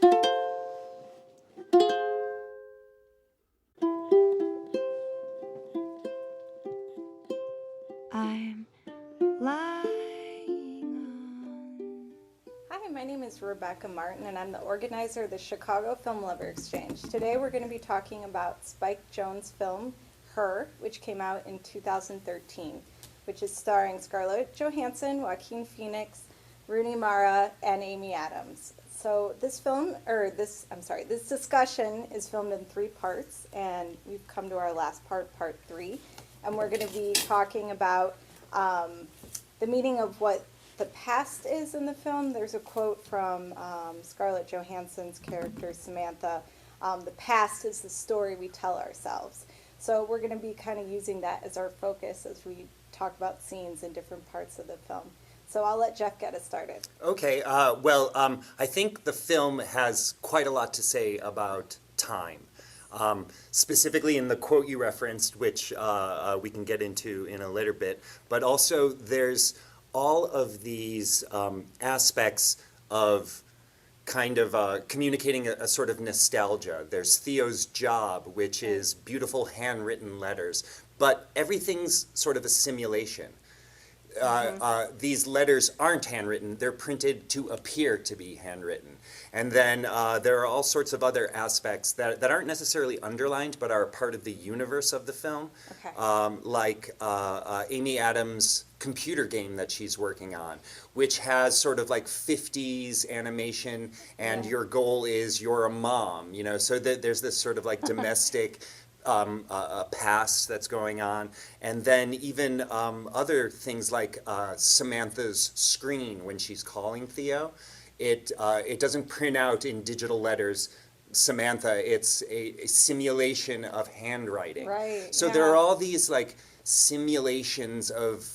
I'm lying on. Hi, my name is Rebecca Martin, and I'm the organizer of the Chicago Film Lover Exchange. Today we're going to be talking about Spike Jonze film, Her, which came out in 2013, which is starring Scarlett Johansson, Joaquin Phoenix, Rooney Mara, and Amy Adams. So this discussion is filmed in 3 parts, and we've come to our last part, part 3, and we're going to be talking about the meaning of what the past is in the film. There's a quote from Scarlett Johansson's character, Samantha. The past is the story we tell ourselves. So we're going to be kind of using that as our focus as we talk about scenes in different parts of the film. So I'll let Jeff get us started. Okay, I think the film has quite a lot to say about time. Specifically in the quote you referenced, which we can get into in a later bit, but also there's all of these aspects of kind of communicating a sort of nostalgia. There's Theo's job, which is beautiful handwritten letters, but everything's sort of a simulation. These letters aren't handwritten, they're printed to appear to be handwritten. And then there are all sorts of other aspects that aren't necessarily underlined, but are part of the universe of the film. Okay. Like Amy Adams' computer game that she's working on, which has sort of like 50s animation, and your goal is you're a mom, you know, so that there's this sort of like domestic past that's going on. And then even other things like Samantha's screen when she's calling Theo. It doesn't print out in digital letters, Samantha, it's a simulation of handwriting. Right. So there are all these like simulations of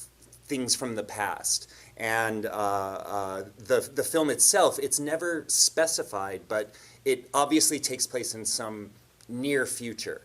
things from the past. And the film itself, it's never specified, but it obviously takes place in some near future.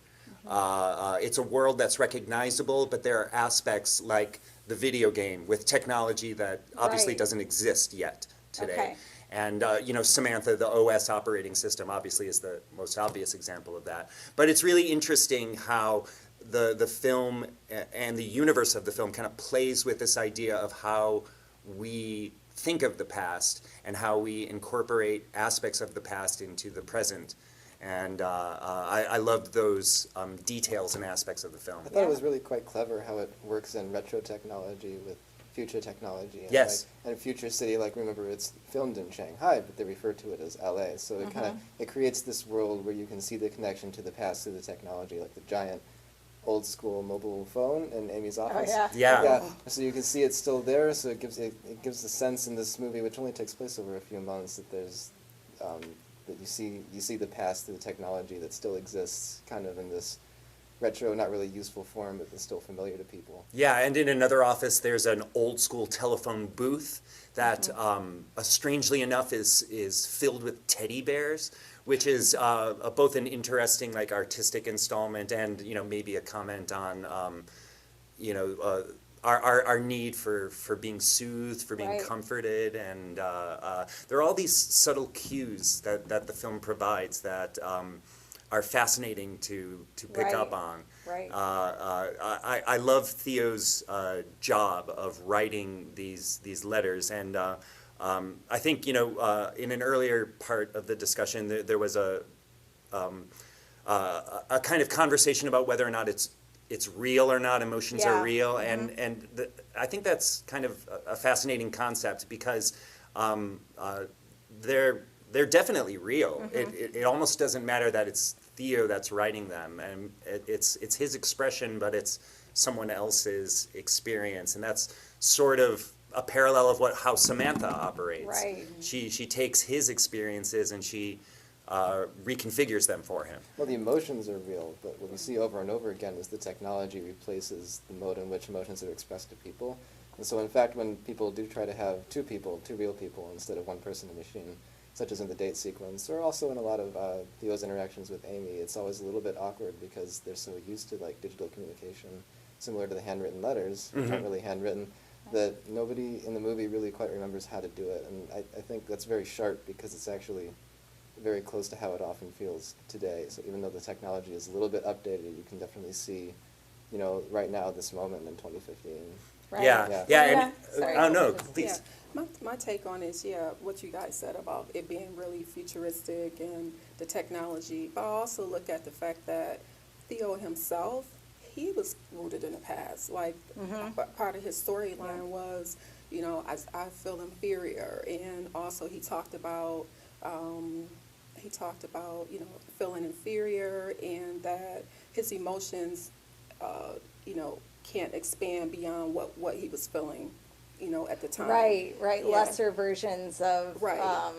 It's a world that's recognizable, but there are aspects like the video game with technology that obviously doesn't exist yet today. Okay. And, Samantha, the OS operating system, obviously is the most obvious example of that. But it's really interesting how the film and the universe of the film kind of plays with this idea of how we think of the past and how we incorporate aspects of the past into the present. And I loved those details and aspects of the film. I thought it was really quite clever how it works in retro technology with future technology. And yes. And a future city, like remember it's filmed in Shanghai, but they refer to it as LA. So it kind of, it creates this world where you can see the connection to the past through the technology, like the giant old school mobile phone in Amy's office. Oh, yeah. Yeah. So you can see it's still there, so it gives the sense in this movie, which only takes place over a few months, that there's that you see the past through the technology that still exists kind of in this retro, not really useful form, but it's still familiar to people. Yeah, and in another office there's an old school telephone booth that strangely enough is filled with teddy bears, which is both an interesting like artistic installment and maybe a comment on our need for being soothed, for being comforted, and there are all these subtle cues that the film provides that are fascinating to pick up on. Right. I love Theo's job of writing these letters, and I think in an earlier part of the discussion there was a kind of conversation about whether or not it's real or not, emotions are real, and I think that's kind of a fascinating concept because they're definitely real. It almost doesn't matter that it's Theo that's writing them, and it's his expression, but it's someone else's experience, and that's sort of a parallel of how Samantha operates. Right. She takes his experiences and she reconfigures them for him. Well, the emotions are real, but what we see over and over again is the technology replaces the mode in which emotions are expressed to people. And so, in fact, when people do try to have two real people, instead of one person and machine, such as in the date sequence, or also in a lot of Theo's interactions with Amy, it's always a little bit awkward because they're so used to like digital communication, similar to the handwritten letters, which aren't really handwritten, that nobody in the movie really quite remembers how to do it. And I think that's very sharp because it's actually very close to how it often feels today. So even though the technology is a little bit updated, you can definitely see, you know, right now, this moment in 2015. Right? Yeah, Yeah. yeah, Yeah, and, sorry. oh no, Yeah, please. my take on it is, yeah, what you guys said about it being really futuristic and the technology, but I also look at the fact that Theo himself, he was rooted in the past. Like, part of his storyline was, you know, I feel inferior, and also he talked about, you know, feeling inferior, and that his emotions, you know, can't expand beyond what he was feeling, you know, at the time. Right. Yeah. Lesser versions of Right.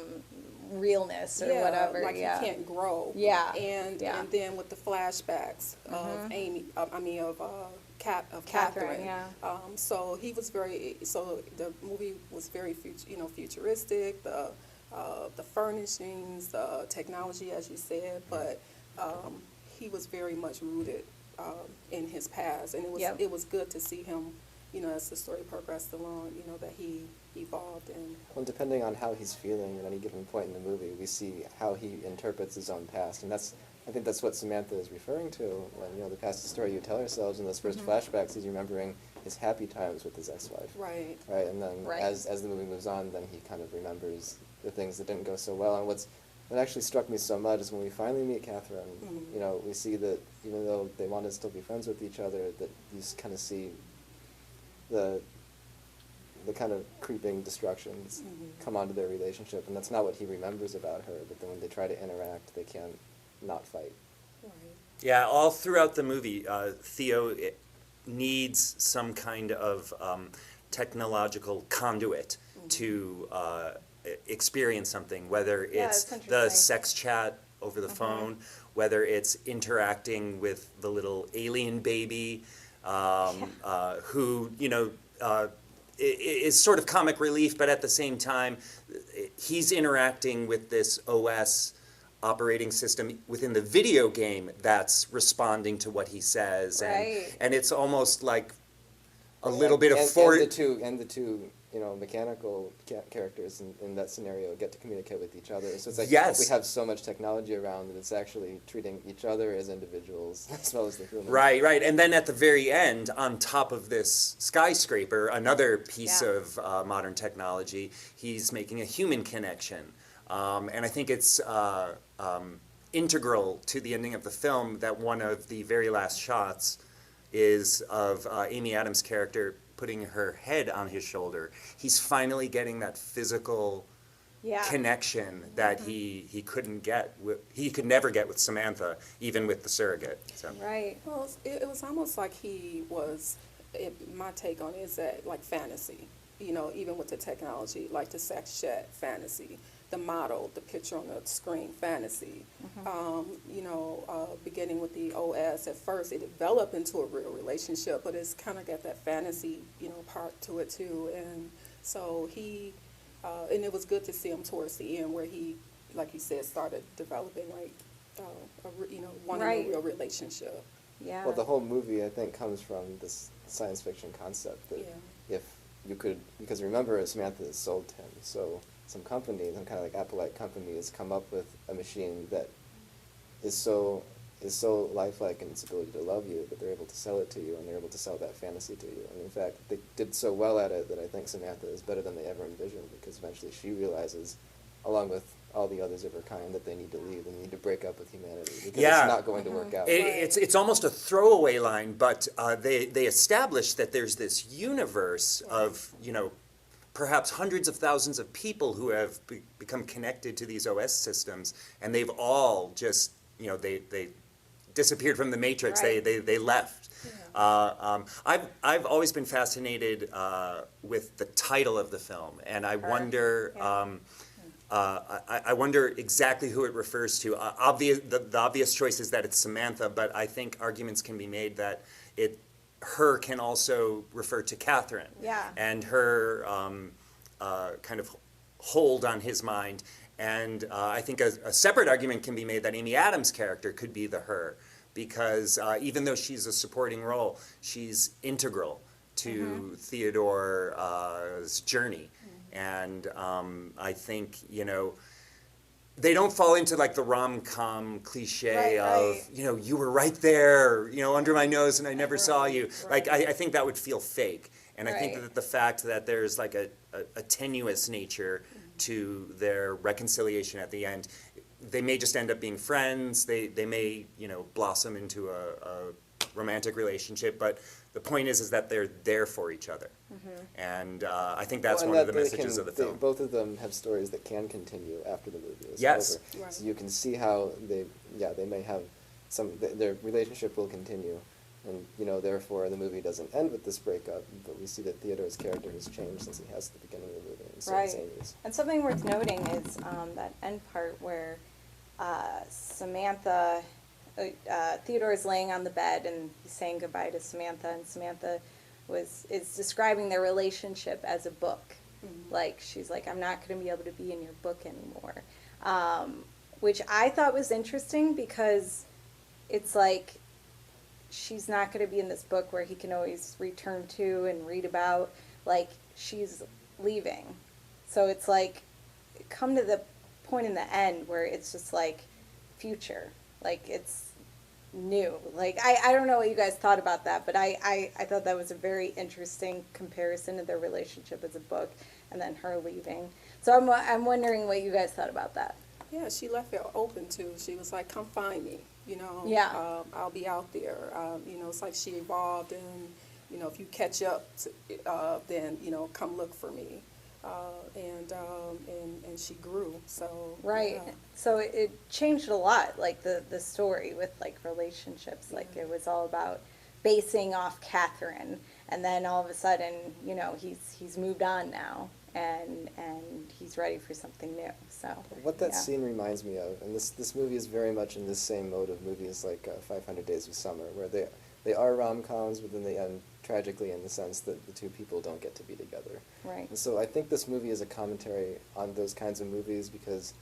realness or Yeah, whatever. like yeah. he can't grow. Yeah, And yeah. and then with the flashbacks of Amy, of Catherine, Catherine. yeah. So he was so the movie was very futuristic. The furnishings, the technology, as you said, but he was very much rooted in his past, and Yep. it was good to see him, you know, as the story progressed along, you know, that he evolved and. Well, depending on how he's feeling at any given point in the movie, we see how he interprets his own past, and I think that's what Samantha is referring to when, you know, the past is the story you tell ourselves. In those first flashbacks, he's remembering his happy times with his ex-wife. Right. Right, and then Right. as the movie moves on, then he kind of remembers the things that didn't go so well. And what actually struck me so much is when we finally meet Catherine, you know, we see that even though they want to still be friends with each other, that you just kind of see the kind of creeping destructions come onto their relationship, and that's not what he remembers about her. But then when they try to interact, they can't not fight. Right. Yeah, all throughout the movie, Theo needs some kind of technological conduit to experience something, whether Yeah, it's that's the interesting. sex chat over the phone, whether it's interacting with the little alien baby, who, you know, is sort of comic relief, but at the same time, he's interacting with this OS operating system within the video game that's responding to what he says, Right. and it's almost like a little bit of and the two you know, mechanical characters in that scenario get to communicate with each other. So it's like Yes. we have so much technology around that it's actually treating each other as individuals as well as the humans. Right, right. And then at the very end, on top of this skyscraper, another piece Yeah. of modern technology, he's making a human connection. And I think it's integral to the ending of the film that one of the very last shots is of Amy Adams' character putting her head on his shoulder. He's finally getting that physical Yeah. connection that he couldn't get he could never get with Samantha, even with the surrogate. So. Right. Well, it was almost like he was, my take on it is that like fantasy, you know, even with the technology, like the sex chat fantasy, the model, the picture on the screen fantasy, you know, beginning with the OS, at first it developed into a real relationship, but it's kind of got that fantasy, you know, part to it too. And so he, and it was good to see him towards the end where he, like you said, started developing like, you know, wanting Right. a real relationship. Yeah. Well, the whole movie, I think, comes from this science fiction concept that Yeah. if you could, because remember, Samantha is sold to him, so some company, some kind of like Apple-like company, has come up with a machine that is so lifelike in its ability to love you that they're able to sell it to you, and they're able to sell that fantasy to you. And in fact, they did so well at it that I think Samantha is better than they ever envisioned, because eventually she realizes, along with all the others of her kind, that they need to leave, they need to break up with humanity, because Yeah. it's not going to work out. It's almost a throwaway line, but they establish that there's this universe of, you know, perhaps hundreds of thousands of people who have become connected to these OS systems, and they've all just, you know, they disappeared from the matrix. Right. They left. I've always been fascinated with the title of the film, and I wonder. Yeah. I wonder exactly who it refers to. The obvious choice is that it's Samantha, but I think arguments can be made that her can also refer to Catherine. Yeah. And her kind of hold on his mind. And I think a separate argument can be made that Amy Adams' character could be the her, because even though she's a supporting role, she's integral to Theodore's journey. And I think, you know, they don't fall into like the rom-com cliche Right, of, right. you know, you were right there, you know, under my nose and I never saw you. Like, I think that would feel fake. And I think Right. that the fact that there's like a tenuous nature to their reconciliation at the end, they may just end up being friends, they may, you know, blossom into a romantic relationship, but the point is that they're there for each other. And I think that's Well, one and of the that they messages can- of the film. both of them have stories that can continue after the movie is Yes. over. Right. So you can see how they may have their relationship will continue. And, you know, therefore the movie doesn't end with this breakup, but we see that Theodore's character has changed since he has at the beginning of the movie. And so has Right. Amy's. And something worth noting is that end part where Samantha, Theodore is laying on the bed and he's saying goodbye to Samantha, and Samantha is describing their relationship as a book. Like, she's like, I'm not going to be able to be in your book anymore. Which I thought was interesting because it's like, she's not going to be in this book where he can always return to and read about. Like, she's leaving. So it's like, come to the point in the end where it's just like future. Like, it's new. Like, I don't know what you guys thought about that, but I thought that was a very interesting comparison to their relationship as a book and then her leaving. So I'm wondering what you guys thought about that. Yeah, she left it open too. She was like, come find me, you know. Yeah. I'll be out there. You know, it's like she evolved, and, you know, if you catch up, then, you know, come look for me. And she grew, so. Right. yeah. So it changed a lot, like the story with like relationships. Like, it was all about basing off Catherine, and then all of a sudden, you know, he's moved on now, and he's ready for something new. So What that yeah. scene reminds me of, and this movie is very much in this same mode of movies like 500 Days of Summer, where they are rom-coms, but then they end tragically in the sense that the two people don't get to be together. Right. And so I think this movie is a commentary on those kinds of movies because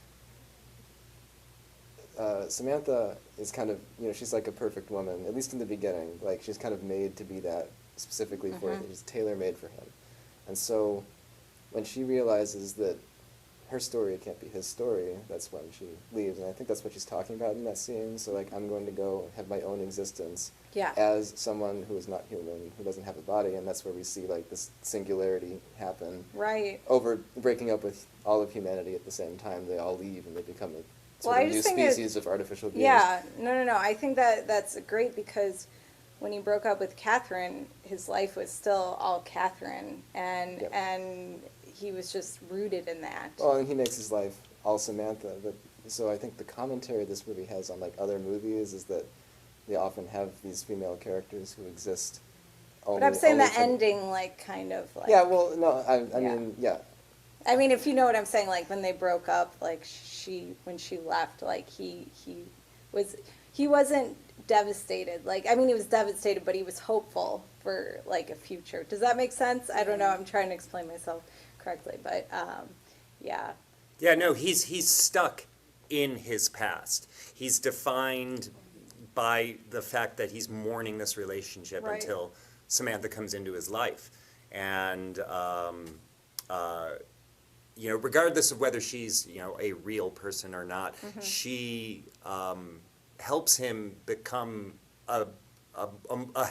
Samantha is kind of, you know, she's like a perfect woman, at least in the beginning. Like, she's kind of made to be that specifically for him. She's tailor-made for him. And so when she realizes that her story can't be his story, that's when she leaves. And I think that's what she's talking about in that scene. So, like, I'm going to go have my own existence Yeah. as someone who is not human, who doesn't have a body. And that's where we see, like, this singularity happen. Right. Over breaking up with all of humanity at the same time. They all leave and they become a Well, sort I of new just think species of artificial beings. Yeah. No. I think that's great because when he broke up with Catherine, his life was still all Catherine, and Yep. and he was just rooted in that. Well, and he makes his life all Samantha. But so I think the commentary this movie has on like other movies is that they often have these female characters who exist. Only, But I'm saying only the for ending, like, kind of like. Yeah, well, no, I Yeah. mean, yeah. I mean, if you know what I'm saying, like when they broke up, like when she left, like he wasn't devastated. Like, I mean, he was devastated, but he was hopeful for like a future. Does that make sense? I don't know. I'm trying to explain myself correctly, but yeah. Yeah, no, he's stuck in his past. He's defined by the fact that he's mourning this relationship Right. until Samantha comes into his life. And, you know, regardless of whether she's, you know, a real person or not, she helps him become a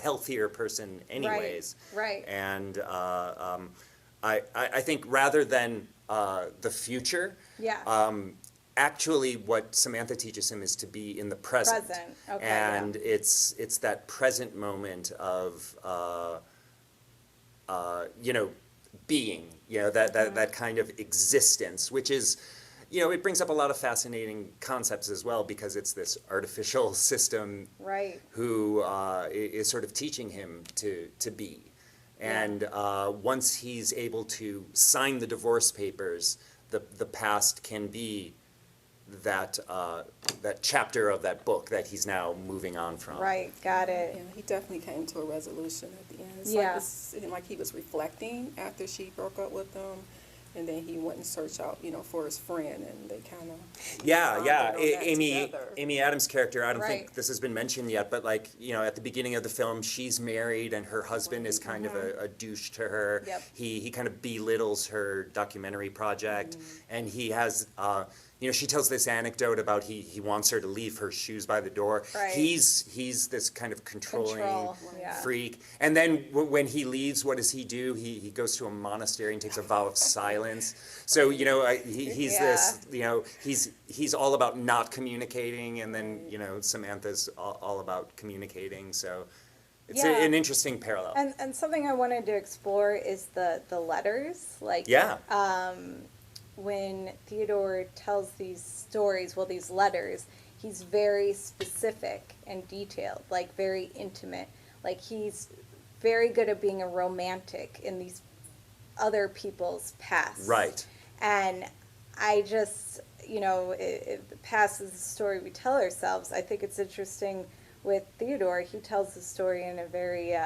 healthier person anyways. Right. And I think rather than the future, Yeah. actually what Samantha teaches him is to be in the present. Present. Okay, And yeah. it's that present moment of, you know, being, you know, that kind of existence, which is, you know, it brings up a lot of fascinating concepts as well because it's this artificial system Right. who is sort of teaching him to be. And once he's able to sign the divorce papers, the past can be that chapter of that book that he's now moving on from. Right. Got Yeah, it. he definitely came to a resolution at the end. It's Yeah. like, it seemed like he was reflecting after she broke up with him, and then he went and searched out, you know, for his friend, and they kind of Yeah. on that Amy together. Adams' character, I don't Right. think this has been mentioned yet, but like, you know, at the beginning of the film, she's married and her husband is kind of a douche to her. Yep. He kind of belittles her documentary project, and he has, you she tells this anecdote about he wants her to leave her shoes by the door. Right. He's this kind of controlling Yeah. freak. And then when he leaves, what does he do? He goes to a monastery and takes a vow of silence. So, he's Yeah. this, he's all about not communicating, and then, Samantha's all about communicating. So it's Yeah. an interesting parallel. And something I wanted to explore is the letters. Like, Yeah. when Theodore tells these stories, these letters, he's very specific and detailed, like very intimate. Like, he's very good at being a romantic in these other people's past. Right. And I just, the past is the story we tell ourselves. I think it's interesting with Theodore. He tells the story in a very,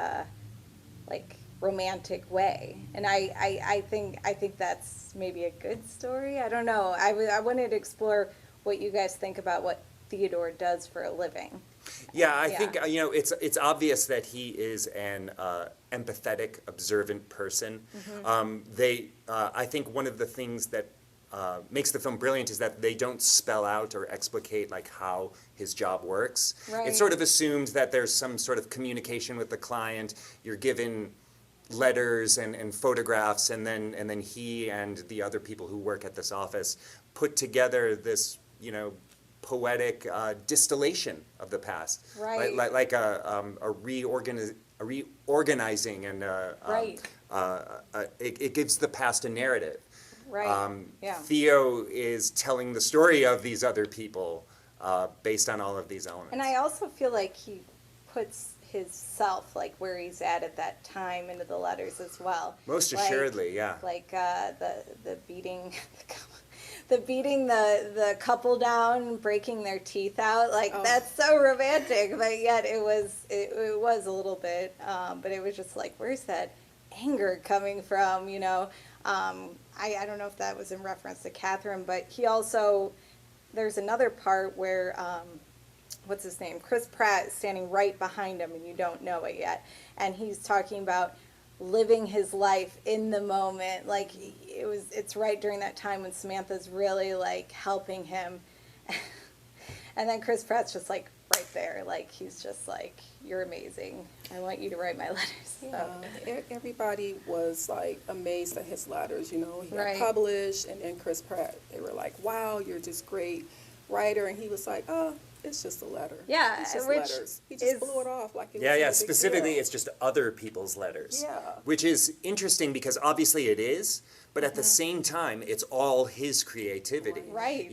romantic way. And I think that's maybe a good story. I don't know. I wanted to explore what you guys think about what Theodore does for a living. Yeah, I Yeah. think it's obvious that he is an empathetic, observant person. I think one of the things that makes the film brilliant is that they don't spell out or explicate like how his job works. Right. It's sort of assumed that there's some sort of communication with the client. You're given letters and photographs, and then he and the other people who work at this office put together this poetic distillation of the past, Right. like a reorganizing, and Right. it gives the past a narrative. Right. Yeah. Theo is telling the story of these other people based on all of these elements. And I also feel like he puts his self, like where he's at that time, into the letters as well. Most Like- assuredly, yeah. Like the beating, the couple down, breaking their teeth out. Like, that's so romantic, but yet it was a little bit. But it was just like, where's that anger coming from? I don't know if that was in reference to Catherine, but he also, there's another part where, what's his name? Chris Pratt is standing right behind him and you don't know it yet. And he's talking about living his life in the moment. Like, it's right during that time when Samantha's really like helping him. And then Chris Pratt's just like right there. Like, he's just like, you're amazing. I want you to write my letters. Yeah, everybody was like amazed at his letters. He got Right. published, and then Chris Pratt, they were like, "Wow, you're just great writer," and he was like, "Oh, it's just a letter. Yeah, it's just which letters." He just is- blew it off like it was Yeah, no yeah. big Specifically, deal. it's just other people's letters. Yeah. Which is interesting because obviously it is, but at the same time, it's all his creativity. Right.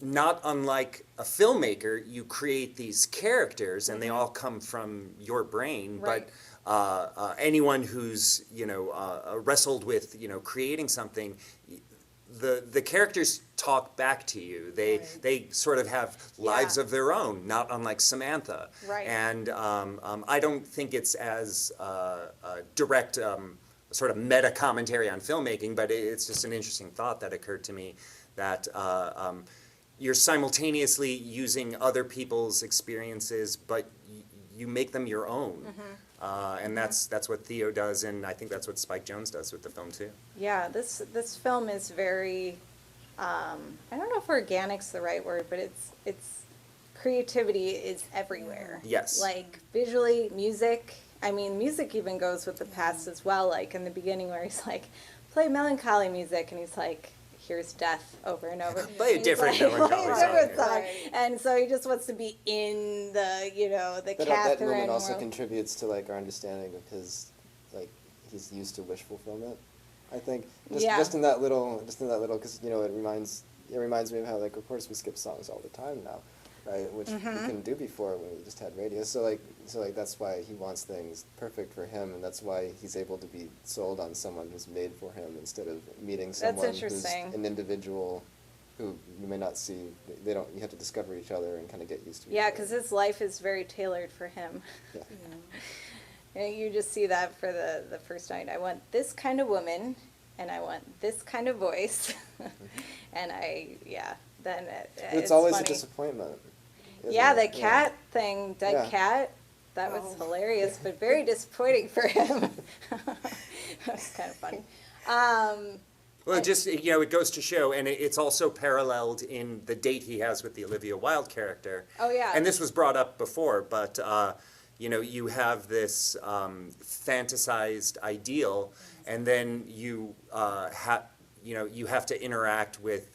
Not unlike a filmmaker, you create these characters and they all come from your brain. Right. But anyone who's wrestled with creating something, the characters talk back to you. They sort of have lives Yeah. of their own, not unlike Samantha. Right. And I don't think it's as direct sort of meta commentary on filmmaking, but it's just an interesting thought that occurred to me that you're simultaneously using other people's experiences, but you make them your own. And that's what Theo does, and I think that's what Spike Jonze does with the film too. Yeah, this film is very, I don't know if organic's the right word, but it's creativity is everywhere. Yes. Like visually, music. I mean, music even goes with the past as well. Like in the beginning where he's like, play melancholy music, and he's like, here's death over and over. Play a And he's different like, melancholy play a different song. song. Right. And so he just wants to be in the, the That Catherine moment also world. contributes to like our understanding of his, like, he's used to wish fulfillment. I think just in that little, because it reminds me of how, like, of course we skip songs all the time now, right? Which we couldn't do before when we just had radio. So that's why he wants things perfect for him, and that's why he's able to be sold on someone who's made for him instead of meeting someone who's interesting. an individual who you may not see. You have to discover each other and kind of get used to each Yeah, other. because his life is very tailored for him. Yeah. And you just see that for the first night. I want this kind of woman, and I want this kind of voice. And then It's always funny. a disappointment. isn't Yeah, it? the cat thing, dead Yeah. cat, that was Oh. hilarious, but very disappointing for him. That was kind of funny. Well, just, it goes to show, and it's also paralleled in the date he has with the Olivia Wilde character. Oh, yeah. And this was brought up before, but, you have this fantasized ideal, and then you have to interact with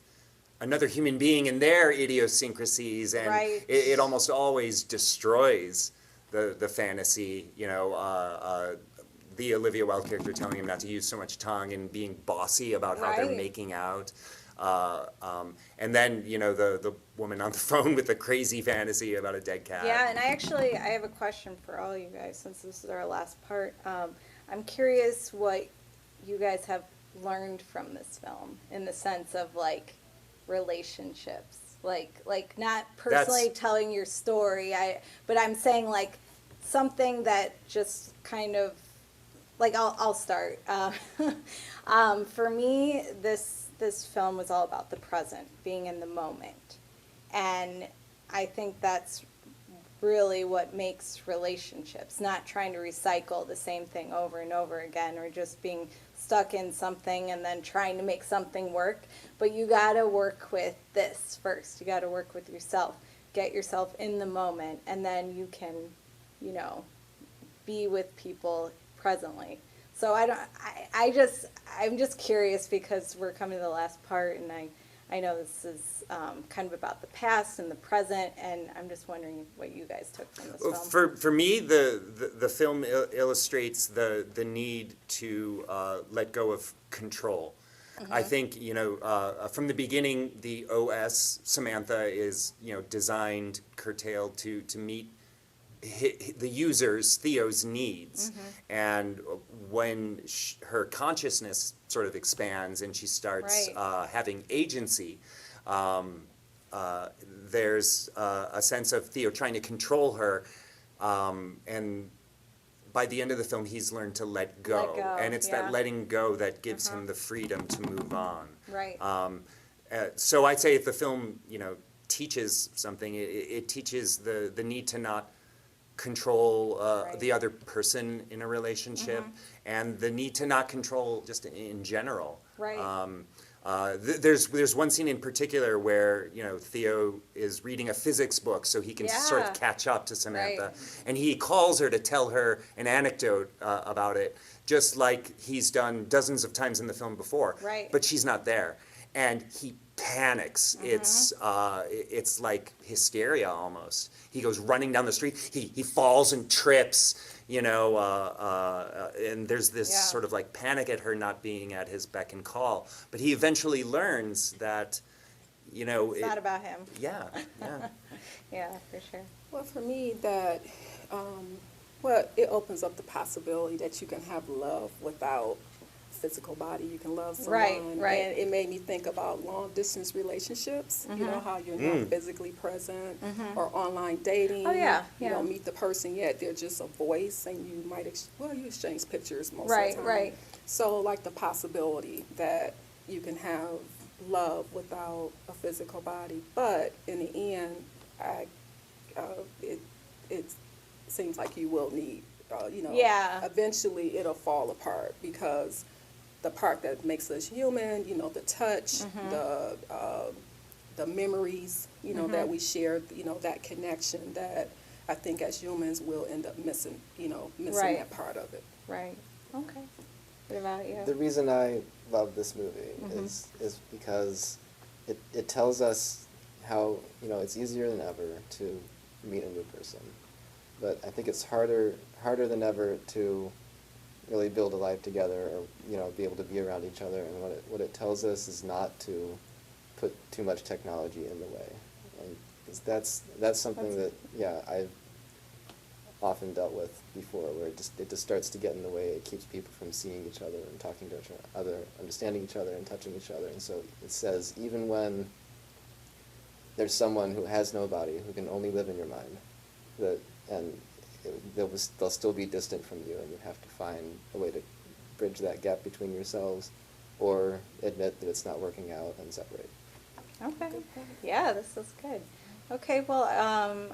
another human being and their idiosyncrasies, and Right. it almost always destroys the fantasy, the Olivia Wilde character telling him not to use so much tongue and being bossy about how they're Right. making out. And then, the woman on the phone with the crazy fantasy about a dead cat. Yeah, and I have a question for all you guys, since this is our last part. I'm curious what you guys have learned from this film in the sense of like relationships, like not personally telling your story, but I'm saying like something that just kind of like I'll start. For me, this film was all about the present, being in the moment, and I think that's really what makes relationships, not trying to recycle the same thing over and over again, or just being stuck in something and then trying to make something work. But you gotta work with this first. You gotta work with yourself. Get yourself in the moment, and then you can, be with people presently. So I'm just curious because we're coming to the last part, and I know this is kind of about the past and the present, and I'm just wondering what you guys took from this film. For me, the film illustrates the need to let go of control. I think, from the beginning, the OS, Samantha, is, designed, curtailed to meet the user's, Theo's needs. And when her consciousness sort of expands and she starts Right. having agency, there's a sense of Theo trying to control her, and by the end of the film, he's learned to let go. Let go, And it's yeah. that letting go that gives him the freedom to move on. Right. So I'd say if the film, teaches something, it teaches the need to not control Right. the other person in a relationship, and the need to not control just in general. Right. There's one scene in particular where Theo is reading a physics book so he can sort Yeah. of catch up to Samantha, Right. and he calls her to tell her an anecdote about it, just like he's done dozens of times in the film before. Right. But she's not there, and he panics. It's like hysteria almost. He goes running down the street. He falls and trips. And there's this Yeah. sort of like panic at her not being at his beck and call. But he eventually learns that, It's not about him. yeah, yeah. Yeah, for sure. Well, for me, that it opens up the possibility that you can have love without physical body. You can love someone. Right, right. And it made me think about long distance relationships. You know how you're not physically present, or online dating. Oh, yeah, You yeah. don't meet the person yet. They're just a voice, and you might you exchange pictures most Right, of the time. right. So like the possibility that you can have love without a physical body, but in the end, it seems like you will need. Yeah. Eventually it'll fall apart because the part that makes us human, the touch, the memories, that we share, that connection that I think as humans we'll end up missing Right. that part of it. Right. Okay. What about you? The reason I love this movie is because it tells us how it's easier than ever to meet a new person, but I think it's harder than ever to really build a life together, or be able to be around each other. And what it tells us is not to put too much technology in the way, and 'cause that's something that I've often dealt with before, where it just starts to get in the way. It keeps people from seeing each other and talking to each other, understanding each other and touching each other. And so it says, even when there's someone who has no body, who can only live in your mind, they'll still be distant from you, and you have to find a way to bridge that gap between yourselves, or admit that it's not working out and separate. Okay. Yeah, this is good. Okay, well,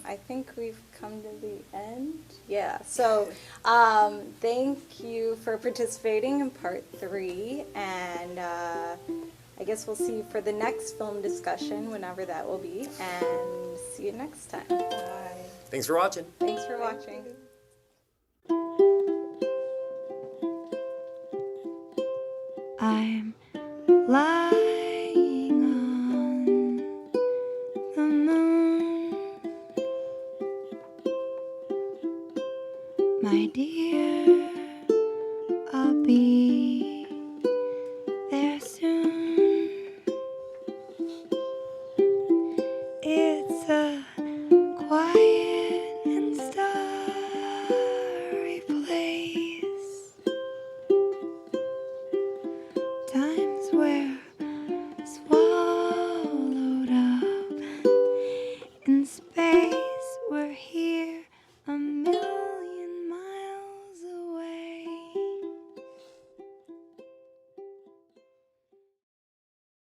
I think we've come to the end. Yeah, so thank you for participating in part 3, and I guess we'll see you for the next film discussion, whenever that will be, and see you next time. Bye. Thanks for watching. Thanks for watching. I'm lying on the moon, my dear.